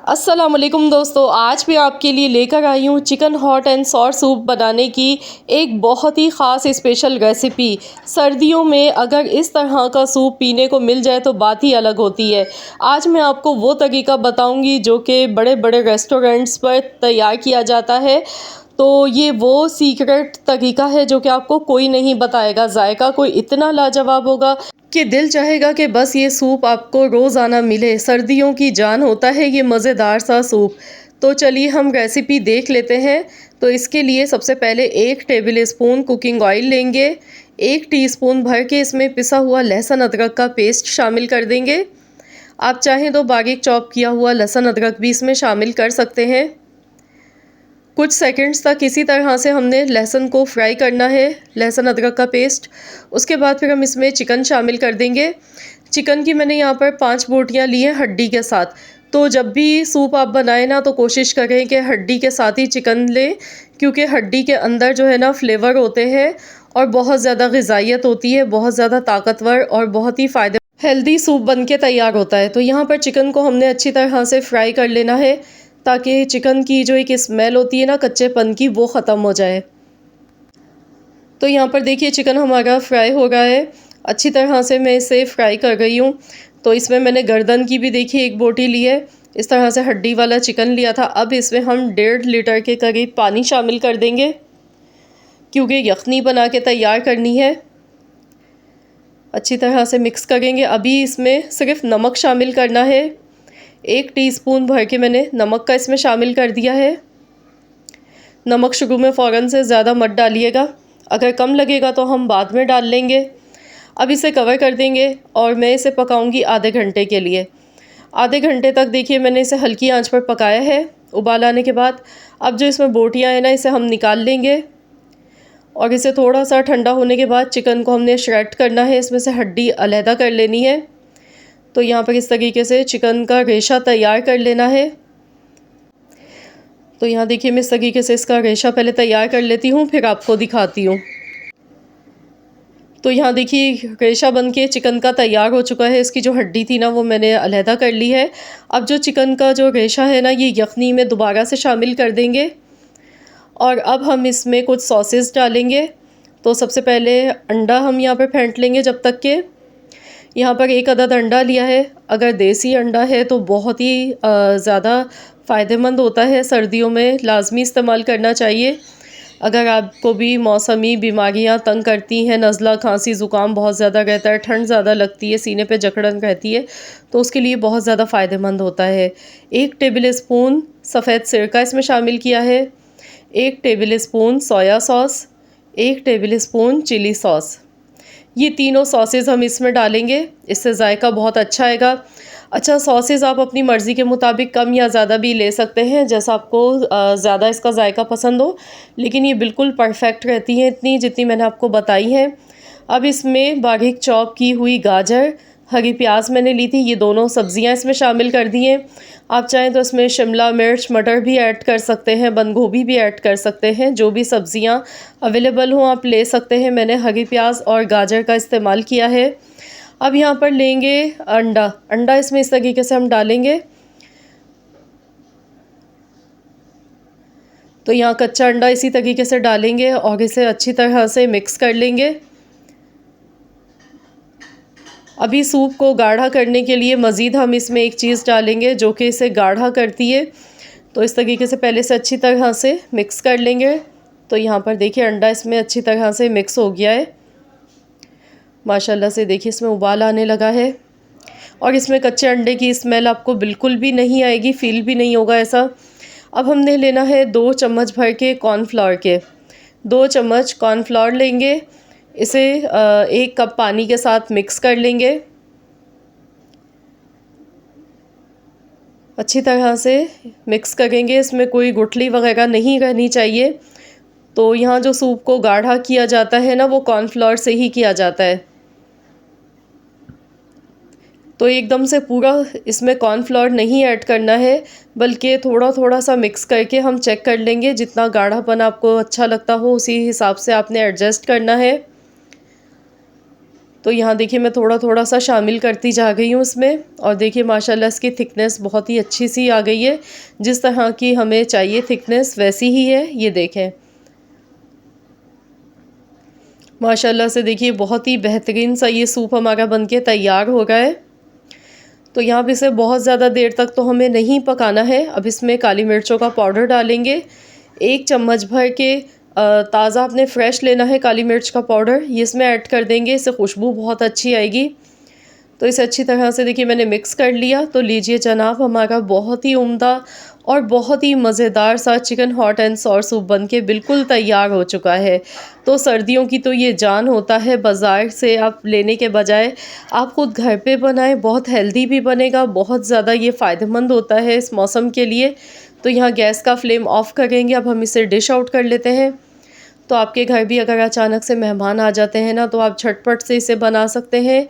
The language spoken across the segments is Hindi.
अस्सलाम वालेकुम दोस्तों, आज मैं आपके लिए लेकर आई हूँ chicken hot and sour soup बनाने की एक बहुत ही ख़ास स्पेशल रेसिपी। सर्दियों में अगर इस तरह का सूप पीने को मिल जाए तो बात ही अलग होती है। आज मैं आपको वो तरीका बताऊंगी जो कि बड़े बड़े रेस्टोरेंट्स पर तैयार किया जाता है। तो ये वो सीक्रेट तरीका है जो कि आपको कोई नहीं बताएगा। जायका कोई इतना लाजवाब होगा कि दिल चाहेगा कि बस ये सूप आपको रोज़ाना मिले। सर्दियों की जान होता है ये मज़ेदार सा सूप। तो चलिए हम रेसिपी देख लेते हैं। तो इसके लिए सबसे पहले 1 टेबल स्पून कुकिंग ऑयल लेंगे। 1 टीस्पून भर के इसमें पिसा हुआ लहसुन अदरक का पेस्ट शामिल कर देंगे। आप चाहें तो बारीक चॉप किया हुआ लहसुन अदरक भी इसमें शामिल कर सकते हैं। कुछ सेकंड्स तक इसी तरह से हमने लहसुन को फ्राई करना है, लहसुन अदरक का पेस्ट। उसके बाद फिर हम इसमें चिकन शामिल कर देंगे। चिकन की मैंने यहाँ पर 5 बोटियाँ ली हैं हड्डी के साथ। तो जब भी सूप आप बनाएं ना तो कोशिश करें कि हड्डी के साथ ही चिकन लें, क्योंकि हड्डी के अंदर जो है ना फ्लेवर होते हैं और बहुत ज़्यादा ग़िज़ाइयत होती है, बहुत ज़्यादा ताकतवर और बहुत ही फ़ायदे हेल्दी सूप बन के तैयार होता है। तो यहाँ पर चिकन को हमने अच्छी तरह से फ्राई कर लेना है ताकि चिकन की जो एक स्मेल होती है ना कच्चेपन की, वो ख़त्म हो जाए। तो यहाँ पर देखिए चिकन हमारा फ्राई हो रहा है। अच्छी तरह से मैं इसे फ्राई कर गई हूँ। तो इसमें मैंने गर्दन की भी देखिए 1 बोटी ली है। इस तरह से हड्डी वाला चिकन लिया था। अब इसमें हम 1.5 लीटर के करीब पानी शामिल कर देंगे, क्योंकि यखनी बना के तैयार करनी है। अच्छी तरह से मिक्स करेंगे। अभी इसमें सिर्फ नमक शामिल करना है। 1 टीस्पून भर के मैंने नमक का इसमें शामिल कर दिया है। नमक शुरू में फ़ौरन से ज़्यादा मत डालिएगा, अगर कम लगेगा तो हम बाद में डाल लेंगे। अब इसे कवर कर देंगे और मैं इसे पकाऊंगी आधे घंटे के लिए। आधे घंटे तक देखिए मैंने इसे हल्की आंच पर पकाया है उबाल आने के बाद। अब जो इसमें बोटियाँ हैं ना, इसे हम निकाल लेंगे और इसे थोड़ा सा ठंडा होने के बाद चिकन को हमने श्रेड करना है, इसमें से हड्डी अलहदा कर लेनी है। तो यहाँ पर इस तरीके से चिकन का रेशा तैयार कर लेना है। तो यहाँ देखिए मैं इस तरीके से इसका रेशा पहले तैयार कर लेती हूँ, फिर आपको दिखाती हूँ। तो यहाँ देखिए रेशा बन के चिकन का तैयार हो चुका है। इसकी जो हड्डी थी ना वो मैंने अलहदा कर ली है। अब जो चिकन का जो रेशा है ना, ये यखनी में दोबारा से शामिल कर देंगे और अब हम इसमें कुछ सॉसेस डालेंगे। तो सबसे पहले अंडा हम यहाँ पर फेंट लेंगे जब तक के। यहाँ पर 1 अदद अंडा लिया है। अगर देसी अंडा है तो बहुत ही ज़्यादा फ़ायदेमंद होता है, सर्दियों में लाजमी इस्तेमाल करना चाहिए। अगर आपको भी मौसमी बीमारियाँ तंग करती हैं, नज़ला खांसी ज़ुकाम बहुत ज़्यादा रहता है, ठंड ज़्यादा लगती है, सीने पे जकड़न रहती है, तो उसके लिए बहुत ज़्यादा फ़ायदेमंद होता है। 1 टेबल स्पून सफ़ेद सिरका इसमें शामिल किया है। 1 tablespoon soya sauce, 1 tablespoon chilli sauce. ये तीनों सॉसेज हम इसमें डालेंगे, इससे जायका बहुत अच्छा आएगा। अच्छा, सॉसेज आप अपनी मर्ज़ी के मुताबिक कम या ज़्यादा भी ले सकते हैं, जैसा आपको ज़्यादा इसका जायका पसंद हो, लेकिन ये बिल्कुल परफेक्ट रहती हैं इतनी जितनी मैंने आपको बताई हैं। अब इसमें बारीक चॉप की हुई गाजर, हरी प्याज मैंने ली थी, ये दोनों सब्ज़ियां इसमें शामिल कर दी हैं। आप चाहें तो इसमें शिमला मिर्च, मटर भी ऐड कर सकते हैं, बंद गोभी भी ऐड कर सकते हैं। जो भी सब्ज़ियां अवेलेबल हों आप ले सकते हैं। मैंने हरी प्याज और गाजर का इस्तेमाल किया है। अब यहाँ पर लेंगे अंडा इसमें इस तरीके से हम डालेंगे। तो यहाँ कच्चा अंडा इसी तरीके से डालेंगे और इसे अच्छी तरह से मिक्स कर लेंगे। अभी सूप को गाढ़ा करने के लिए मज़ीद हम इसमें एक चीज़ डालेंगे जो कि इसे गाढ़ा करती है। तो इस तरीके से पहले से अच्छी तरह से मिक्स कर लेंगे। तो यहाँ पर देखिए अंडा इसमें अच्छी तरह से मिक्स हो गया है। माशाल्लाह से देखिए इसमें उबाल आने लगा है और इसमें कच्चे अंडे की स्मेल आपको बिल्कुल भी नहीं आएगी, फील भी नहीं होगा ऐसा। अब हमने लेना है 2 चम्मच भर के कॉर्नफ्लावर के। 2 चम्मच कॉर्नफ्लावर लेंगे, इसे 1 कप पानी के साथ मिक्स कर लेंगे। अच्छी तरह से मिक्स करेंगे, इसमें कोई गुठली वगैरह नहीं रहनी चाहिए। तो यहाँ जो सूप को गाढ़ा किया जाता है ना, वो कॉर्नफ्लावर से ही किया जाता है। तो एकदम से पूरा इसमें कॉर्नफ्लावर नहीं ऐड करना है, बल्कि थोड़ा थोड़ा सा मिक्स करके हम चेक कर लेंगे। जितना गाढ़ापन आपको अच्छा लगता हो उसी हिसाब से आपने एडजस्ट करना है। तो यहाँ देखिए मैं थोड़ा थोड़ा सा शामिल करती जा गई हूँ इसमें, और देखिए माशाल्लाह इसकी थिकनेस बहुत ही अच्छी सी आ गई है। जिस तरह की हमें चाहिए थिकनेस वैसी ही है। ये देखें माशाल्लाह से देखिए बहुत ही बेहतरीन सा ये सूप हमारा बनके तैयार हो रहा है। तो यहाँ पे इसे बहुत ज़्यादा देर तक तो हमें नहीं पकाना है। अब इसमें काली मिर्चों का पाउडर डालेंगे, 1 चम्मच भर के ताज़ा आपने फ्रेश लेना है काली मिर्च का पाउडर, ये इसमें ऐड कर देंगे, इससे खुशबू बहुत अच्छी आएगी। तो इसे अच्छी तरह से देखिए मैंने मिक्स कर लिया। तो लीजिए जनाब हमारा बहुत ही उम्दा और बहुत ही मज़ेदार सा chicken hot and sour soup बनके बिल्कुल तैयार हो चुका है। तो सर्दियों की तो ये जान होता है, बाज़ार से आप लेने के बजाय आप खुद घर पे बनाएं, बहुत हेल्दी भी बनेगा, बहुत ज़्यादा ये फ़ायदेमंद होता है इस मौसम के लिए। तो यहाँ गैस का फ्लेम ऑफ़ करेंगे। अब हम इसे डिश आउट कर लेते हैं। तो आपके घर भी अगर अचानक से मेहमान आ जाते हैं ना, तो आप झटपट से इसे बना सकते हैं।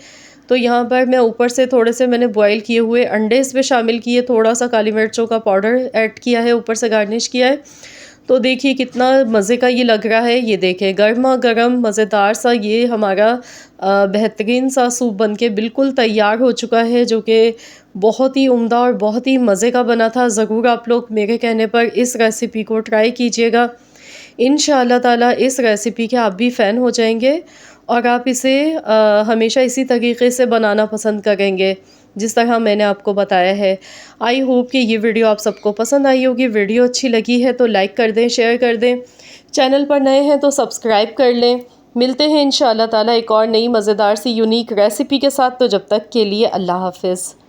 तो यहाँ पर मैं ऊपर से थोड़े से मैंने बॉईल किए हुए अंडे इसमें शामिल किए, थोड़ा सा काली मिर्चों का पाउडर ऐड किया है, ऊपर से गार्निश किया है। तो देखिए कितना मज़े का ये लग रहा है। ये देखें गर्मा गर्म मज़ेदार सा ये हमारा बेहतरीन सा सूप बनके बिल्कुल तैयार हो चुका है, जो कि बहुत ही उम्दा और बहुत ही मज़े का बना था। ज़रूर आप लोग मेरे कहने पर इस रेसिपी को ट्राई कीजिएगा। इंशाअल्लाह ताला इस रेसिपी के आप भी फ़ैन हो जाएंगे और आप इसे हमेशा इसी तरीके से बनाना पसंद करेंगे जिस तरह मैंने आपको बताया है। आई होप कि ये वीडियो आप सबको पसंद आई होगी। वीडियो अच्छी लगी है तो लाइक कर दें, शेयर कर दें। चैनल पर नए हैं तो सब्सक्राइब कर लें। मिलते हैं इंशाअल्लाह ताला एक और नई मज़ेदार सी यूनिक रेसिपी के साथ। तो जब तक के लिए अल्लाह हाफ़िज़।